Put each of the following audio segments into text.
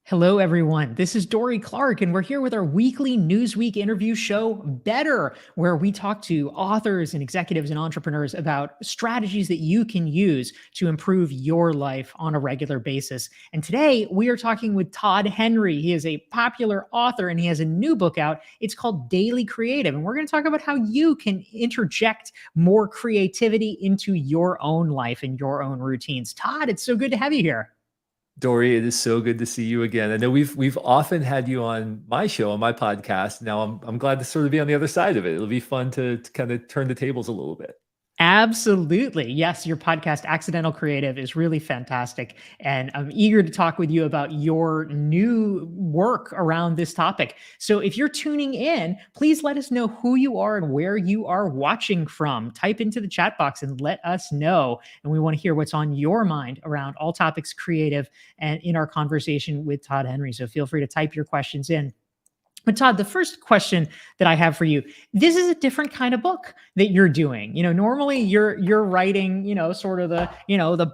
Hello, everyone. This is Dorie Clark, and we're here with our weekly Newsweek interview show, Better, where we talk to authors and executives and entrepreneurs about strategies that you can use to improve your life on a regular basis. And today we are talking with Todd Henry. He is a popular author and he has a new book out. It's called Daily Creative. And we're going to talk about how you can interject more creativity into your own life and your own routines. Todd, it's so good to have you here. Dorie, it is so good to see you again. I know we've often had you on my show, on my podcast. Now I'm glad to sort of be on the other side of it. It'll be fun to kind of turn the tables a little bit. Absolutely. Yes, your podcast, Accidental Creative, is really fantastic. And I'm eager to talk with you about your new work around this topic. So if you're tuning in, please let us know who you are and where you are watching from. Type into the chat box and let us know. And we want to hear what's on your mind around all topics creative and in our conversation with Todd Henry. So feel free to type your questions in. But Todd, the first question that I have for you, this is a different kind of book that you're doing. Normally you're writing, sort of the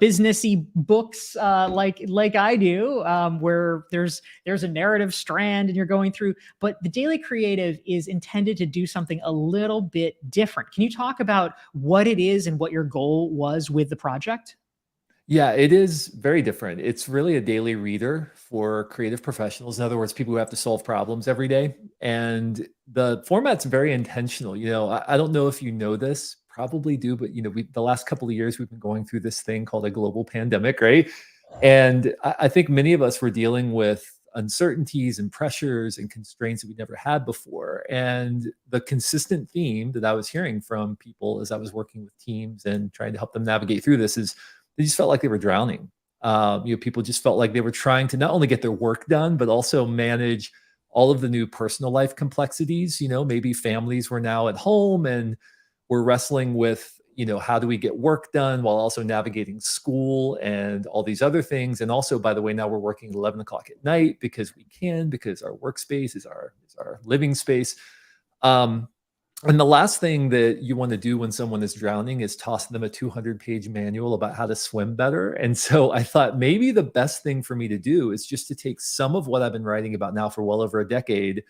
businessy books like I do, where there's a narrative strand and you're going through. But the Daily Creative is intended to do something a little bit different. Can you talk about what it is and what your goal was with the project? Yeah, it is very different. It's really a daily reader for creative professionals. In other words, people who have to solve problems every day. And the format's very intentional. I don't know if you know this, probably do, but the last couple of years we've been going through this thing called a global pandemic, right? And I think many of us were dealing with uncertainties and pressures and constraints that we never had before. And the consistent theme that I was hearing from people as I was working with teams and trying to help them navigate through this is they just felt like they were drowning. People just felt like they were trying to not only get their work done, but also manage all of the new personal life complexities. Maybe families were now at home and we're wrestling with, how do we get work done while also navigating school and all these other things. And also, by the way, now we're working at 11 o'clock at night because we can, because our workspace is our living space. And the last thing that you want to do when someone is drowning is toss them a 200-page manual about how to swim better. And so I thought maybe the best thing for me to do is just to take some of what I've been writing about now for well over a decade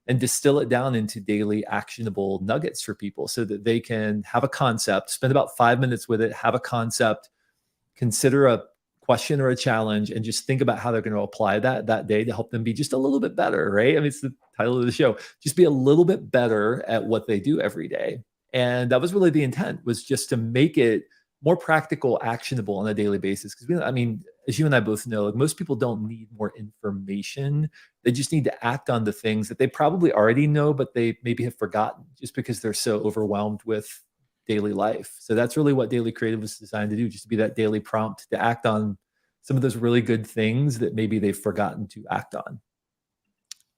and distill it down into daily actionable nuggets for people so that they can have a concept, spend about 5 minutes with it, have a concept, consider a question or a challenge, and just think about how they're going to apply that day to help them be just a little bit better, right? I mean, it's the title of the show, just be a little bit better at what they do every day. And that was really the intent, was just to make it more practical, actionable on a daily basis. Because as you and I both know, like, most people don't need more information. They just need to act on the things that they probably already know, but they maybe have forgotten just because they're so overwhelmed with daily life. So that's really what Daily Creative was designed to do, just to be that daily prompt to act on some of those really good things that maybe they've forgotten to act on.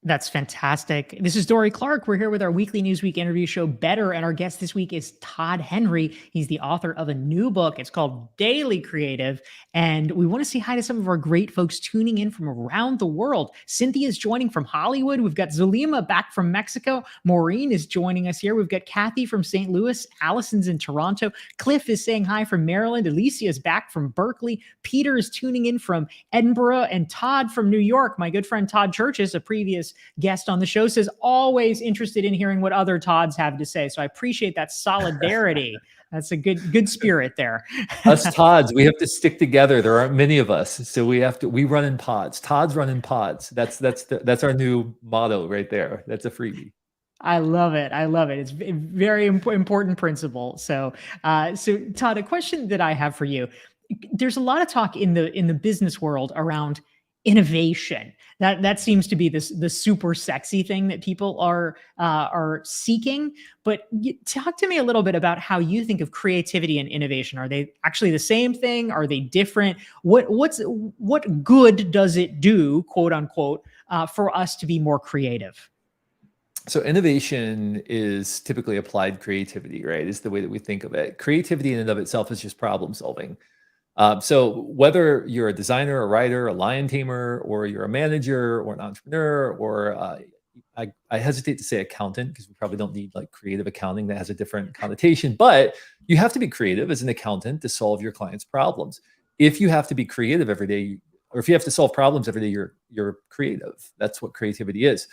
That's fantastic. This is Dorie Clark. We're here with our weekly Newsweek interview show, Better. And our guest this week is Todd Henry. He's the author of a new book. It's called Daily Creative. And we want to say hi to some of our great folks tuning in from around the world. Cynthia's joining from Hollywood. We've got Zulima back from Mexico. Maureen is joining us here. We've got Kathy from St. Louis. Allison's in Toronto. Cliff is saying hi from Maryland. Alicia is back from Berkeley. Peter is tuning in from Edinburgh. And Todd from New York. My good friend Todd Churches, a previous guest on the show, says always interested in hearing what other Todds have to say. So I appreciate that solidarity. That's a good spirit there. Us Todds, we have to stick together. There aren't many of us, so we run in pods. Todds run in pods. That's our new motto right there. That's a freebie. I love it. I love it. It's a very important principle. So Todd, a question that I have for you: there's a lot of talk in the business world around innovation. That seems to be the super sexy thing that people are seeking. But talk to me a little bit about how you think of creativity and innovation. Are they actually the same thing? Are they different? What good does it do, quote unquote, for us to be more creative? So innovation is typically applied creativity, right? Is the way that we think of it. Creativity in and of itself is just problem solving. So whether you're a designer, a writer, a lion tamer, or you're a manager or an entrepreneur, or I hesitate to say accountant because we probably don't need like creative accounting, that has a different connotation, but you have to be creative as an accountant to solve your clients' problems. If you have to be creative every day, or if you have to solve problems every day, you're creative. That's what creativity is.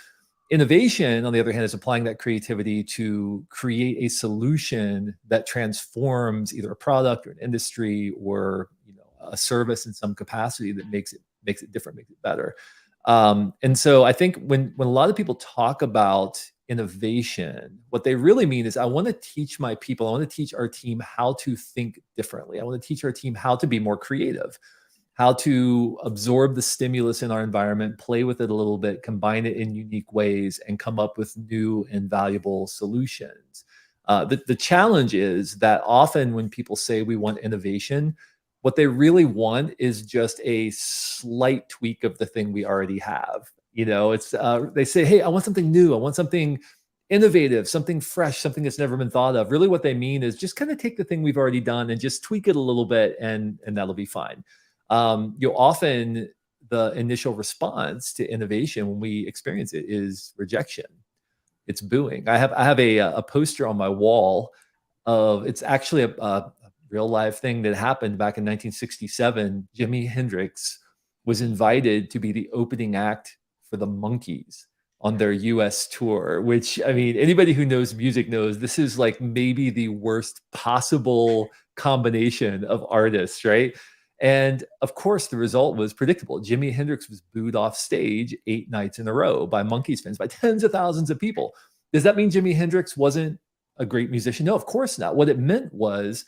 Innovation, on the other hand, is applying that creativity to create a solution that transforms either a product or an industry or a service in some capacity that makes it different, makes it better. And so I think when a lot of people talk about innovation, what they really mean is I want to teach my people, I want to teach our team how to think differently. I want to teach our team how to be more creative, how to absorb the stimulus in our environment, play with it a little bit, combine it in unique ways, and come up with new and valuable solutions. The challenge is that often when people say we want innovation, what they really want is just a slight tweak of the thing we already have. It's they say, hey, I want something new. I want something innovative, something fresh, something that's never been thought of. Really what they mean is just kind of take the thing we've already done and just tweak it a little bit, and that'll be fine. Often the initial response to innovation when we experience it is rejection. It's booing. I have a poster on my wall of, it's actually a real live thing that happened back in 1967. Jimi Hendrix was invited to be the opening act for the Monkees on their US tour, which, I mean, anybody who knows music knows this is like maybe the worst possible combination of artists, right? And of course, the result was predictable. Jimi Hendrix was booed off stage 8 nights in a row by Monkees fans, by tens of thousands of people. Does that mean Jimi Hendrix wasn't a great musician? No, of course not. What it meant was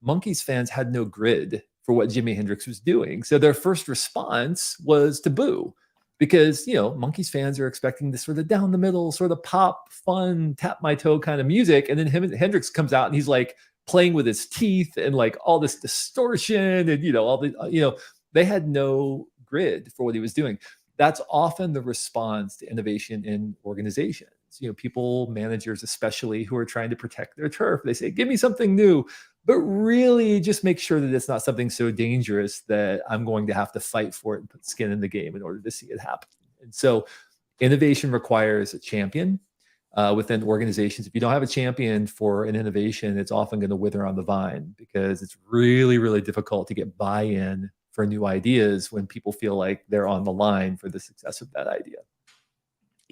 Monkees fans had no grid for what Jimi Hendrix was doing. So their first response was to boo, because, Monkees fans are expecting this sort of down the middle, sort of pop, fun, tap my toe kind of music. And then Hendrix comes out and he's like, playing with his teeth and like all this distortion and all the they had no grid for what he was doing. That's often the response to innovation in organizations. People, managers especially, who are trying to protect their turf, they say, give me something new, but really just make sure that it's not something so dangerous that I'm going to have to fight for it and put skin in the game in order to see it happen. And so innovation requires a champion within organizations. If you don't have a champion for an innovation, it's often going to wither on the vine, because it's really, really difficult to get buy-in for new ideas when people feel like they're on the line for the success of that idea.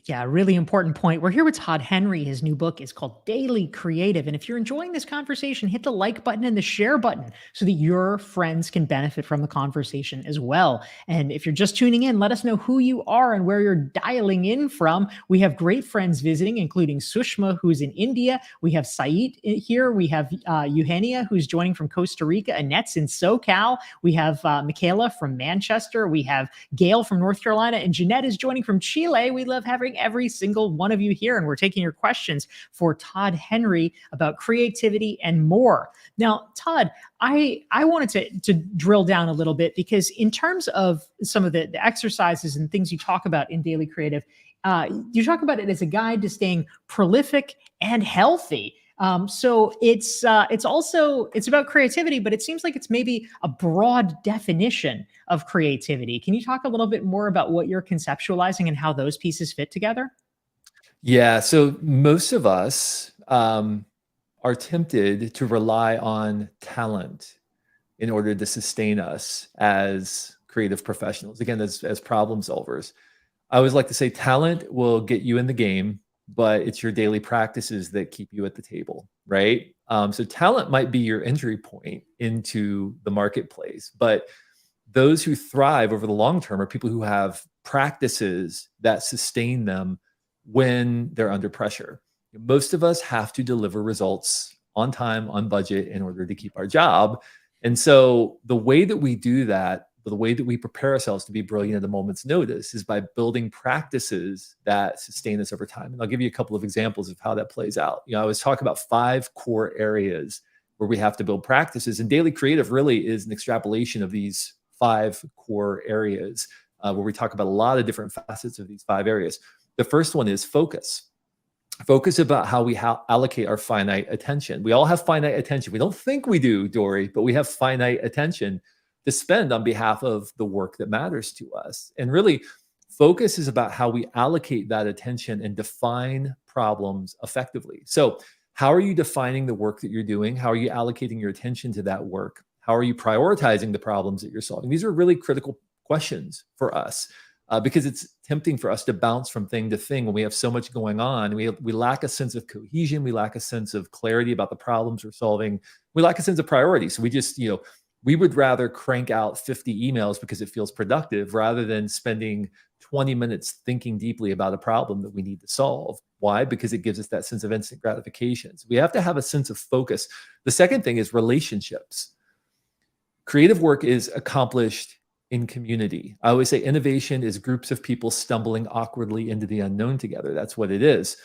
Yeah, really important point. We're here with Todd Henry. His new book is called Daily Creative. And if you're enjoying this conversation, hit the like button and the share button so that your friends can benefit from the conversation as well. And if you're just tuning in, let us know who you are and where you're dialing in from. We have great friends visiting, including Sushma, who's in India. We have Saeed here. We have Eugenia, who's joining from Costa Rica. Annette's in SoCal. We have Michaela from Manchester. We have Gail from North Carolina. And Jeanette is joining from Chile. We love having every single one of you here, and we're taking your questions for Todd Henry about creativity and more. Now, Todd, I wanted to drill down a little bit, because in terms of some of the exercises and things you talk about in Daily Creative, you talk about it as a guide to staying prolific and healthy. So it's about creativity, but it seems like it's maybe a broad definition of creativity. Can you talk a little bit more about what you're conceptualizing and how those pieces fit together? Yeah. So most of us are tempted to rely on talent in order to sustain us as creative professionals, again, as problem solvers. I always like to say talent will get you in the game, but it's your daily practices that keep you at the table, right? So talent might be your entry point into the marketplace, but those who thrive over the long term are people who have practices that sustain them when they're under pressure. Most of us have to deliver results on time, on budget, in order to keep our job. And so the way that we do that, the way that we prepare ourselves to be brilliant at a moment's notice, is by building practices that sustain us over time. And I'll give you a couple of examples of how that plays out. I was talking about 5 core areas where we have to build practices, and Daily Creative really is an extrapolation of these 5 core areas, where we talk about a lot of different facets of these 5 areas. The first one is focus. Focus about how we allocate our finite attention. We all have finite attention. We don't think we do, Dorie, but we have finite attention to spend on behalf of the work that matters to us. And really, focus is about how we allocate that attention and define problems effectively. So how are you defining the work that you're doing? How are you allocating your attention to that work? How are you prioritizing the problems that you're solving? These are really critical questions for us. Because it's tempting for us to bounce from thing to thing when we have so much going on. We lack a sense of cohesion. We lack a sense of clarity about the problems we're solving. We lack a sense of priority. So we just, we would rather crank out 50 emails because it feels productive rather than spending 20 minutes thinking deeply about a problem that we need to solve. Why? Because it gives us that sense of instant gratification. So we have to have a sense of focus. The second thing is relationships. Creative work is accomplished in community. I always say innovation is groups of people stumbling awkwardly into the unknown together. That's what it is.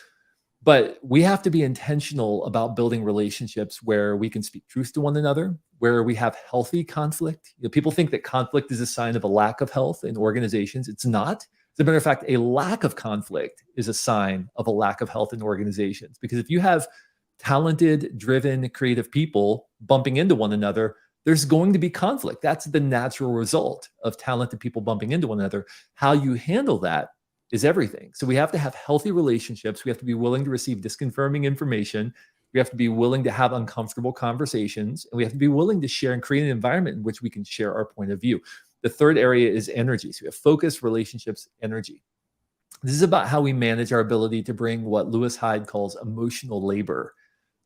But we have to be intentional about building relationships where we can speak truth to one another, where we have healthy conflict. People think that conflict is a sign of a lack of health in organizations. It's not. As a matter of fact, a lack of conflict is a sign of a lack of health in organizations. Because if you have talented, driven, creative people bumping into one another, there's going to be conflict. That's the natural result of talented people bumping into one another. How you handle that is everything. So we have to have healthy relationships. We have to be willing to receive disconfirming information. We have to be willing to have uncomfortable conversations. And we have to be willing to share and create an environment in which we can share our point of view. The third area is energy. So we have focus, relationships, energy. This is about how we manage our ability to bring what Lewis Hyde calls emotional labor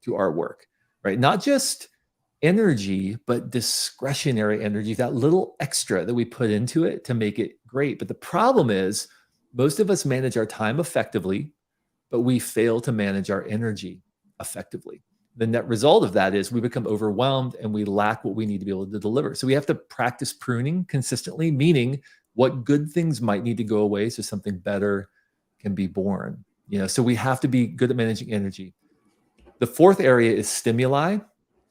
to our work, right? Not just energy, but discretionary energy, that little extra that we put into it to make it great. But the problem is most of us manage our time effectively, but we fail to manage our energy effectively. The net result of that is we become overwhelmed and we lack what we need to be able to deliver. So we have to practice pruning consistently, meaning what good things might need to go away so something better can be born. So we have to be good at managing energy. The fourth area is stimuli.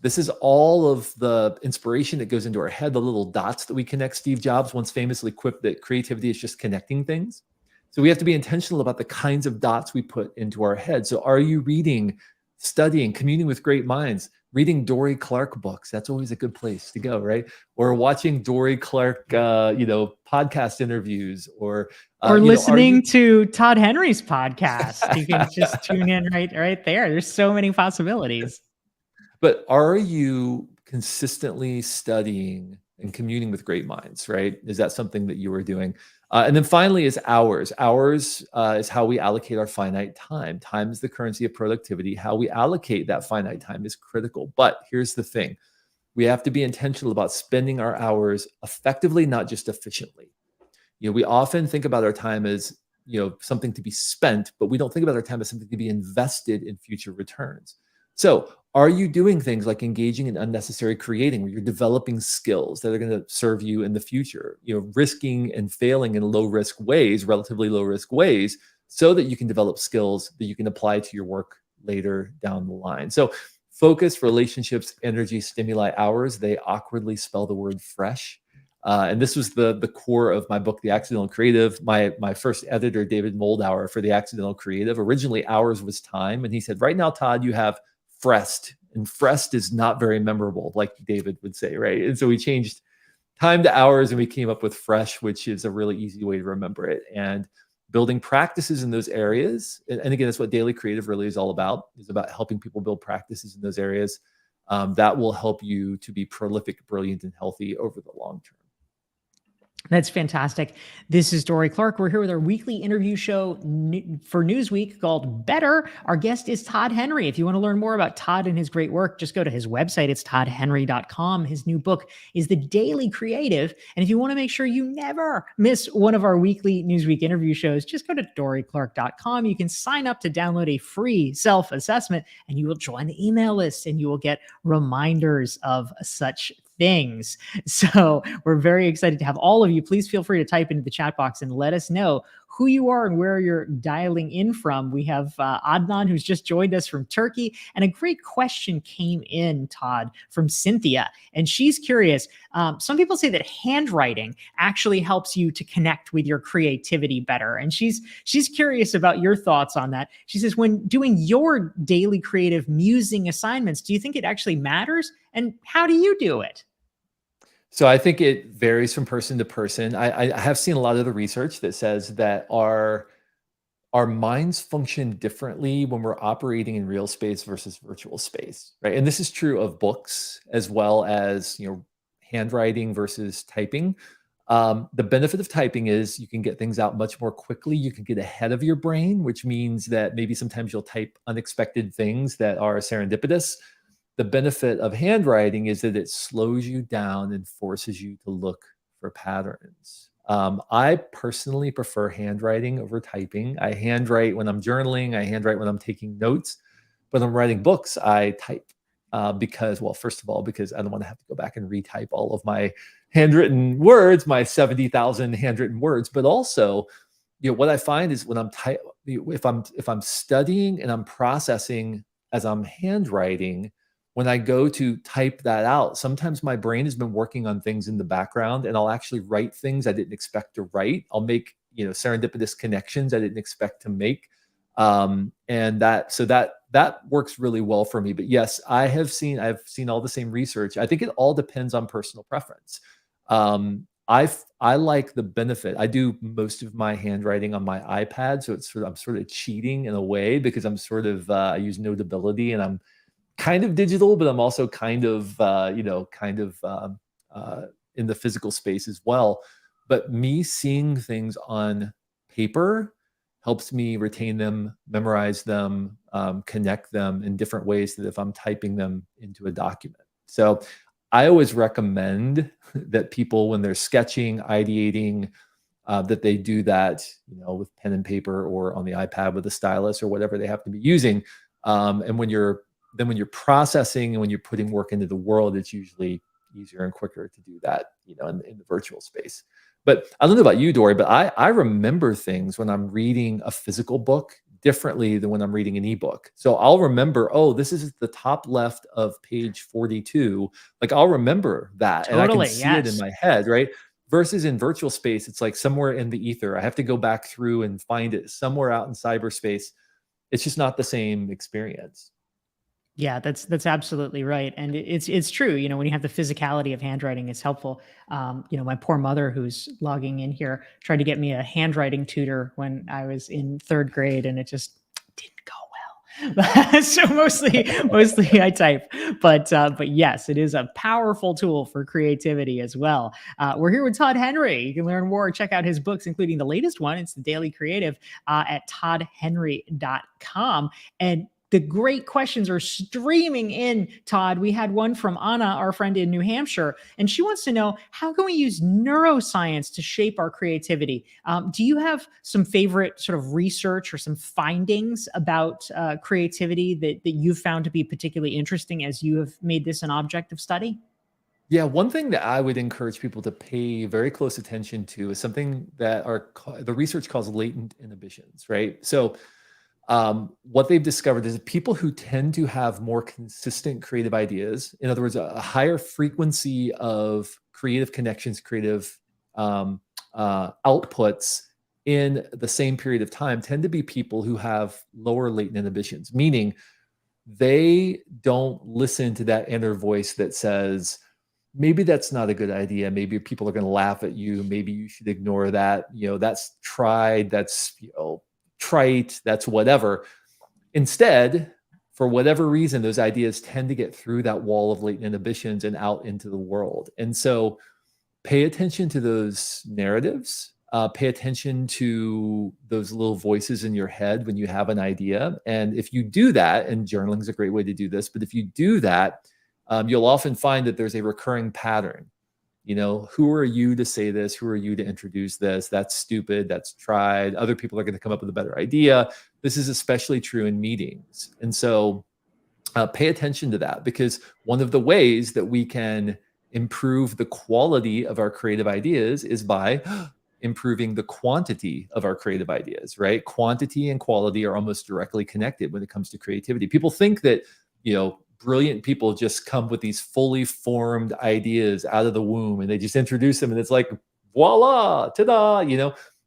This is all of the inspiration that goes into our head, the little dots that we connect. Steve Jobs once famously quipped that creativity is just connecting things. So we have to be intentional about the kinds of dots we put into our head. So are you reading, studying, communing with great minds, reading Dorie Clark books? That's always a good place to go, right? Or watching Dorie Clark, podcast interviews, or listening to Todd Henry's podcast. You can just tune in right there. There's so many possibilities. But are you consistently studying and communing with great minds, right? Is that something that you are doing? And then finally is hours. Hours is how we allocate our finite time. Time is the currency of productivity. How we allocate that finite time is critical. But here's the thing. We have to be intentional about spending our hours effectively, not just efficiently. We often think about our time as, something to be spent, but we don't think about our time as something to be invested in future returns. So are you doing things like engaging in unnecessary creating, where you're developing skills that are going to serve you in the future, risking and failing in low risk ways, relatively low risk ways, so that you can develop skills that you can apply to your work later down the line. So focus, relationships, energy, stimuli, hours, they awkwardly spell the word fresh. And this was the core of my book, The Accidental Creative. My first editor, David Moldauer, for The Accidental Creative, originally hours was time. And he said, right now, Todd, you have frest, and frest is not very memorable, like David would say, right? And so we changed time to hours and we came up with fresh, which is a really easy way to remember it. And building practices in those areas. And again, that's what Daily Creative really is all about, is about helping people build practices in those areas that will help you to be prolific, brilliant, and healthy over the long term. That's fantastic. This is Dorie Clark. We're here with our weekly interview show for Newsweek called Better. Our guest is Todd Henry. If you want to learn more about Todd and his great work, just go to his website. It's toddhenry.com. His new book is The Daily Creative. And if you want to make sure you never miss one of our weekly Newsweek interview shows, just go to dorieclark.com. You can sign up to download a free self-assessment, and you will join the email list, and you will get reminders of such things. So we're very excited to have all of you. Please feel free to type into the chat box and let us know who you are and where you're dialing in from. We have Adnan, who's just joined us from Turkey. And a great question came in, Todd, from Cynthia. And she's curious. Some people say that handwriting actually helps you to connect with your creativity better. And she's curious about your thoughts on that. She says, when doing your daily creative musing assignments, do you think it actually matters? And how do you do it? So I think it varies from person to person. I have seen a lot of the research that says that our minds function differently when we're operating in real space versus virtual space, right? And this is true of books as well as handwriting versus typing. The benefit of typing is you can get things out much more quickly. You can get ahead of your brain, which means that maybe sometimes you'll type unexpected things that are serendipitous. The benefit of handwriting is that it slows you down and forces you to look for patterns. I personally prefer handwriting over typing. I handwrite when I'm journaling, I handwrite when I'm taking notes. When I'm writing books, I type because, well, first of all, because I don't want to have to go back and retype all of my handwritten words, my 70,000 handwritten words, but also, what I find is when if I'm studying and I'm processing as I'm handwriting, when I go to type that out, sometimes my brain has been working on things in the background and I'll actually write things I didn't expect to write. I'll make, serendipitous connections I didn't expect to make. And that works really well for me. But yes, I've seen all the same research. I think it all depends on personal preference. I like the benefit. I do most of my handwriting on my iPad, so I'm sort of cheating in a way because I'm sort of I use Notability and I'm kind of digital, but I'm also kind of in the physical space as well. But me seeing things on paper helps me retain them, memorize them, connect them in different ways than if I'm typing them into a document. So I always recommend that people, when they're sketching, ideating, that they do that, with pen and paper or on the iPad with a stylus or whatever they have to be using. And when you're processing and when you're putting work into the world, it's usually easier and quicker to do that, in the virtual space. But I don't know about you, Dorie, but I remember things when I'm reading a physical book differently than when I'm reading an ebook. So I'll remember, oh, this is the top left of page 42. Like I'll remember that and I can Totally. see it in Yes. my head, right? Versus in virtual space, it's like somewhere in the ether. I have to go back through and find it somewhere out in cyberspace. It's just not the same experience. Yeah, that's absolutely right, and it's true. When you have the physicality of handwriting, it's helpful. My poor mother, who's logging in here, tried to get me a handwriting tutor when I was in third grade, and it just didn't go well. So mostly I type, but yes, it is a powerful tool for creativity as well. We're here with Todd Henry. You can learn more. Check out his books, including the latest one. It's the Daily Creative at toddhenry.com. And the great questions are streaming in, Todd. We had one from Anna, our friend in New Hampshire, and she wants to know, how can we use neuroscience to shape our creativity? Do you have some favorite sort of research or some findings about creativity that you've found to be particularly interesting as you have made this an object of study? Yeah, one thing that I would encourage people to pay very close attention to is something that the research calls latent inhibitions, right? So what they've discovered is that people who tend to have more consistent creative ideas, in other words, a higher frequency of creative connections, creative outputs in the same period of time, tend to be people who have lower latent inhibitions, meaning they don't listen to that inner voice that says, maybe that's not a good idea. Maybe people are going to laugh at you. Maybe you should ignore that. That's tried. That's, trite. That's whatever. Instead, for whatever reason, those ideas tend to get through that wall of latent inhibitions and out into the world. And so pay attention to those narratives. Pay attention to those little voices in your head when you have an idea. And if you do that, and journaling is a great way to do this, but if you do that, you'll often find that there's a recurring pattern. Who are you to say this? Who are you to introduce this? That's stupid. That's tried. Other people are going to come up with a better idea. This is especially true in meetings. And so pay attention to that, because one of the ways that we can improve the quality of our creative ideas is by improving the quantity of our creative ideas, right? Quantity and quality are almost directly connected when it comes to creativity. People think that, brilliant people just come with these fully formed ideas out of the womb and they just introduce them and it's like, voila, ta-da,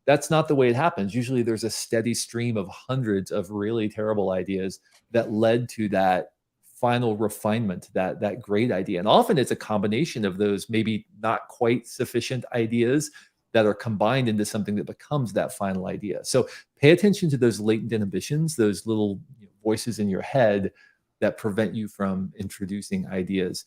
that's not the way it happens. Usually there's a steady stream of hundreds of really terrible ideas that led to that final refinement, that great idea. And often it's a combination of those maybe not quite sufficient ideas that are combined into something that becomes that final idea. So pay attention to those latent inhibitions, those little voices in your head that prevent you from introducing ideas.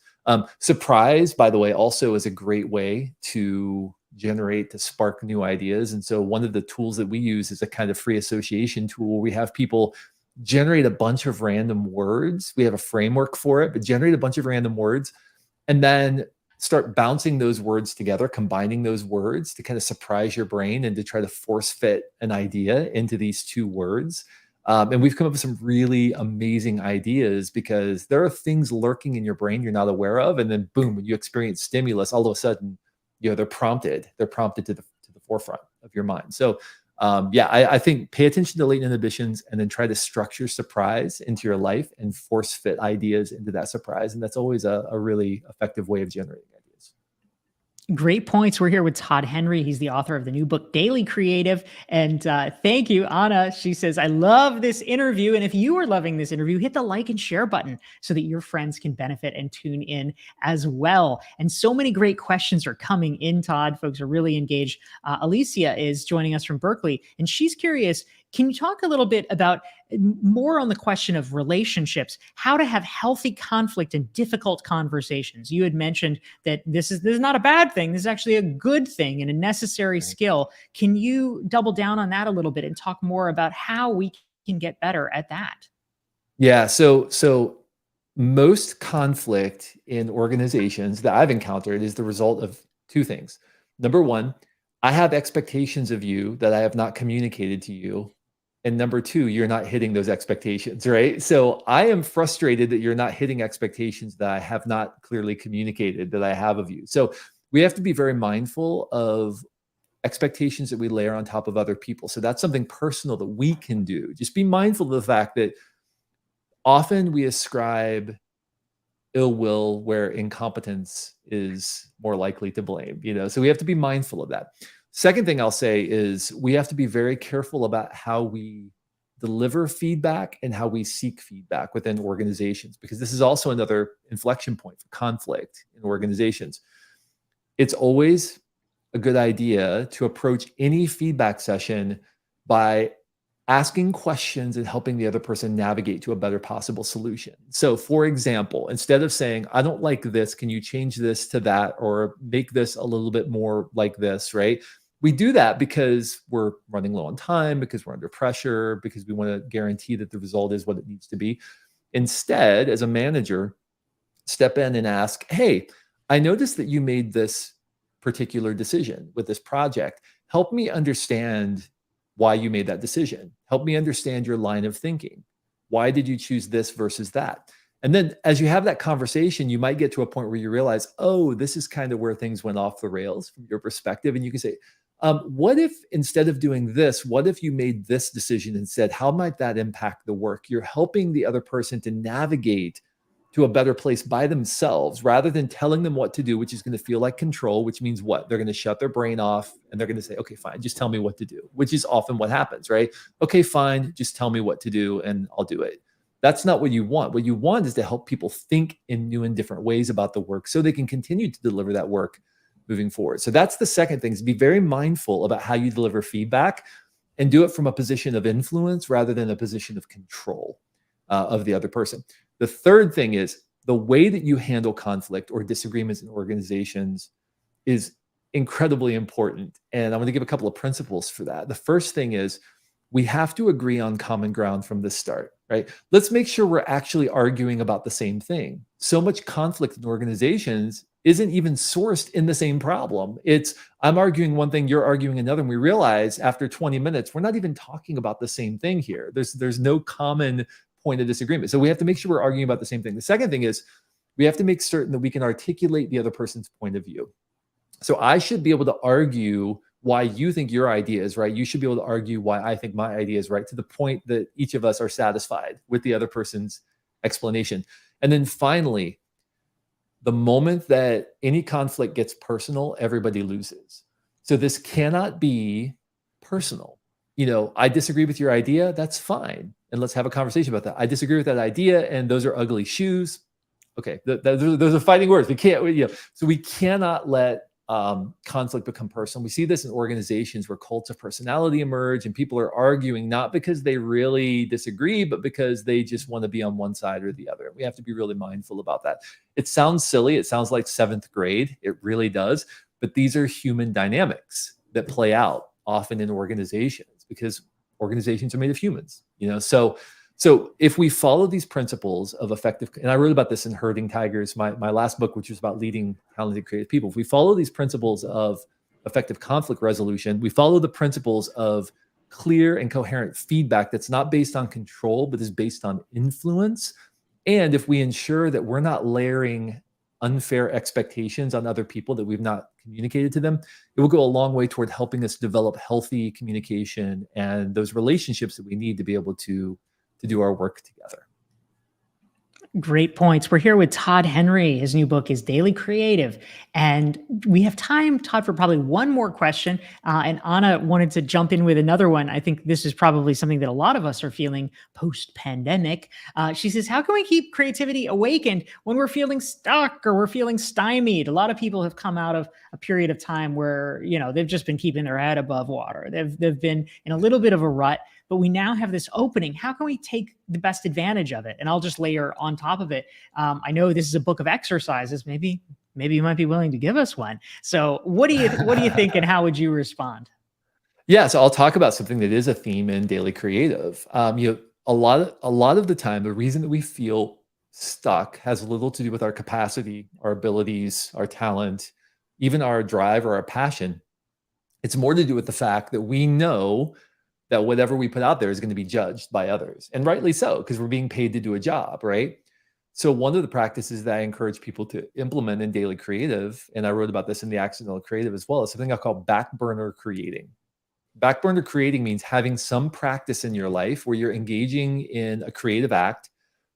Surprise, by the way, also is a great way to generate, to spark new ideas. And so one of the tools that we use is a kind of free association tool where we have people generate a bunch of random words. We have a framework for it, but generate a bunch of random words and then start bouncing those words together, combining those words to kind of surprise your brain and to try to force fit an idea into these two words. And we've come up with some really amazing ideas because there are things lurking in your brain you're not aware of. And then boom, when you experience stimulus, all of a sudden, they're prompted to the forefront of your mind. So I think pay attention to latent inhibitions and then try to structure surprise into your life and force fit ideas into that surprise. And that's always a really effective way of generating ideas. Great points. We're here with Todd Henry. He's the author of the new book, Daily Creative. And thank you, Anna. She says, I love this interview. And if you are loving this interview, hit the like and share button so that your friends can benefit and tune in as well. And so many great questions are coming in, Todd. Folks are really engaged. Alicia is joining us from Berkeley, and she's curious, can you talk a little bit about more on the question of relationships, how to have healthy conflict and difficult conversations? You had mentioned that this is not a bad thing. This is actually a good thing and a necessary skill. Can you double down on that a little bit and talk more about how we can get better at that? Yeah. So most conflict in organizations that I've encountered is the result of two things. Number one, I have expectations of you that I have not communicated to you. And number two, you're not hitting those expectations, right? So I am frustrated that you're not hitting expectations that I have not clearly communicated that I have of you. So we have to be very mindful of expectations that we layer on top of other people. So that's something personal that we can do. Just be mindful of the fact that often we ascribe ill will where incompetence is more likely to blame, so we have to be mindful of that. Second thing I'll say is we have to be very careful about how we deliver feedback and how we seek feedback within organizations, because this is also another inflection point for conflict in organizations. It's always a good idea to approach any feedback session by asking questions and helping the other person navigate to a better possible solution. So for example, instead of saying, I don't like this, can you change this to that or make this a little bit more like this, right? We do that because we're running low on time, because we're under pressure, because we want to guarantee that the result is what it needs to be. Instead, as a manager, step in and ask, hey, I noticed that you made this particular decision with this project. Help me understand why you made that decision. Help me understand your line of thinking. Why did you choose this versus that? And then as you have that conversation, you might get to a point where you realize, oh, this is kind of where things went off the rails from your perspective. And you can say, what if instead of doing this, what if you made this decision instead? How might that impact the work? You're helping the other person to navigate to a better place by themselves rather than telling them what to do, which is going to feel like control, which means what? They're going to shut their brain off and they're going to say, okay, fine, just tell me what to do, which is often what happens, right? Okay, fine, just tell me what to do and I'll do it. That's not what you want. What you want is to help people think in new and different ways about the work so they can continue to deliver that work moving forward. So that's the second thing, is be very mindful about how you deliver feedback and do it from a position of influence rather than a position of control of the other person. The third thing is the way that you handle conflict or disagreements in organizations is incredibly important. And I'm going to give a couple of principles for that. The first thing is we have to agree on common ground from the start, right? Let's make sure we're actually arguing about the same thing. So much conflict in organizations isn't even sourced in the same problem. It's I'm arguing one thing, you're arguing another, and we realize after 20 minutes, we're not even talking about the same thing here. There's no common point of disagreement. So we have to make sure we're arguing about the same thing. The second thing is we have to make certain that we can articulate the other person's point of view. So I should be able to argue why you think your idea is right. You should be able to argue why I think my idea is right, to the point that each of us are satisfied with the other person's explanation. And then finally, the moment that any conflict gets personal, everybody loses. So this cannot be personal. I disagree with your idea. That's fine. And let's have a conversation about that. I disagree with that idea, and those are ugly shoes. Okay, those are fighting words. We can't, so we cannot let conflict become personal. We see this in organizations where cults of personality emerge and people are arguing not because they really disagree, but because they just want to be on one side or the other. We have to be really mindful about that. It sounds silly. It sounds like 7th grade. It really does. but these are human dynamics that play out often in organizations, because organizations are made of humans, so if we follow these principles of effective, and I wrote about this in Herding Tigers, my last book, which was about leading talented creative people. If we follow these principles of effective conflict resolution, we follow the principles of clear and coherent feedback that's not based on control, but is based on influence. And if we ensure that we're not layering unfair expectations on other people that we've not communicated to them, it will go a long way toward helping us develop healthy communication and those relationships that we need to be able to do our work together. Great points. We're here with Todd Henry. His new book is Daily Creative. And we have time, Todd, for probably one more question. And Anna wanted to jump in with another one. I think this is probably something that a lot of us are feeling post-pandemic. She says, how can we keep creativity awakened when we're feeling stuck or we're feeling stymied? A lot of people have come out of a period of time where, they've just been keeping their head above water. They've been in a little bit of a rut. But we now have this opening. How can we take the best advantage of it? And I'll just layer on top of it. I know this is a book of exercises. Maybe you might be willing to give us one. So what do you think, and how would you respond? Yeah, so I'll talk about something that is a theme in Daily Creative. A lot of the time, the reason that we feel stuck has little to do with our capacity, our abilities, our talent, even our drive or our passion. It's more to do with the fact that we know that whatever we put out there is going to be judged by others, and rightly so, because we're being paid to do a job, right? So one of the practices that I encourage people to implement in Daily Creative, and I wrote about this in the Accidental Creative as well, is something I call back burner creating. Back burner creating means having some practice in your life where you're engaging in a creative act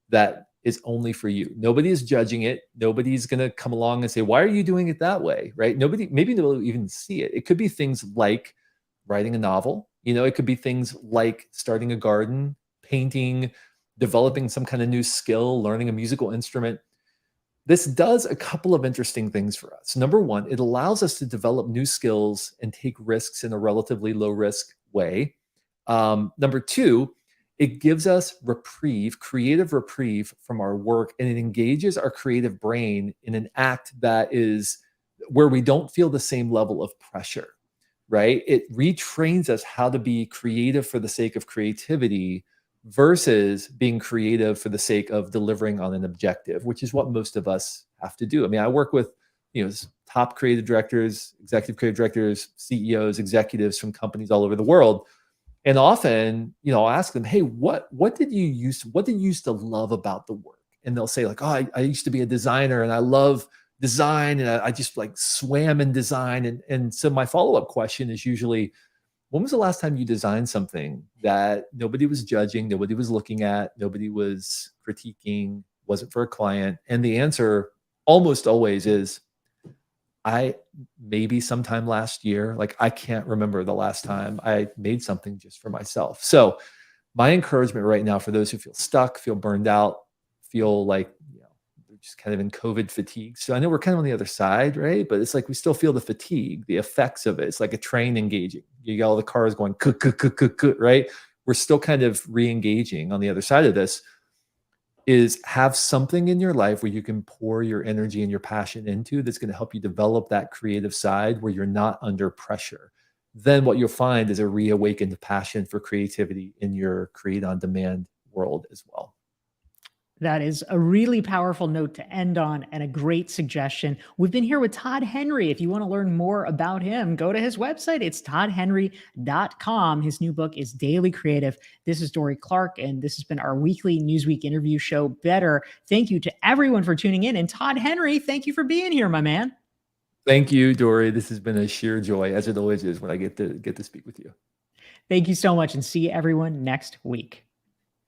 that is only for you. Nobody is judging it. Nobody's going to come along and say, why are you doing it that way, right? Maybe they'll even see it. It could be things like writing a novel. It could be things like starting a garden, painting, developing some kind of new skill, learning a musical instrument. This does a couple of interesting things for us. Number one, it allows us to develop new skills and take risks in a relatively low risk way. Number two, it gives us creative reprieve from our work, and it engages our creative brain in an act that is where we don't feel the same level of pressure. Right? It retrains us how to be creative for the sake of creativity versus being creative for the sake of delivering on an objective, which is what most of us have to do. I mean, I work with, top creative directors, executive creative directors, CEOs, executives from companies all over the world. And often, I'll ask them, hey, what did you used to love about the work? And they'll say like, oh, I used to be a designer and I love design, and I just like swam in design. And so my follow-up question is usually, when was the last time you designed something that nobody was judging, nobody was looking at, nobody was critiquing, wasn't for a client? And the answer almost always is, maybe sometime last year. Like, I can't remember the last time I made something just for myself. So my encouragement right now for those who feel stuck, feel burned out, feel like just kind of in COVID fatigue. So I know we're kind of on the other side, right? But it's like we still feel the fatigue, the effects of it. It's like a train engaging. You got all the cars going, right? We're still kind of re-engaging on the other side of this. Is have something in your life where you can pour your energy and your passion into that's going to help you develop that creative side where you're not under pressure. Then what you'll find is a reawakened passion for creativity in your create on demand world as well. That is a really powerful note to end on, and a great suggestion. We've been here with Todd Henry. If you want to learn more about him, go to his website. It's toddhenry.com. His new book is Daily Creative. This is Dorie Clark, and this has been our weekly Newsweek interview show, Better. Thank you to everyone for tuning in. And Todd Henry, thank you for being here, my man. Thank you, Dorie. This has been a sheer joy, as it always is when I get to speak with you. Thank you so much, and see everyone next week.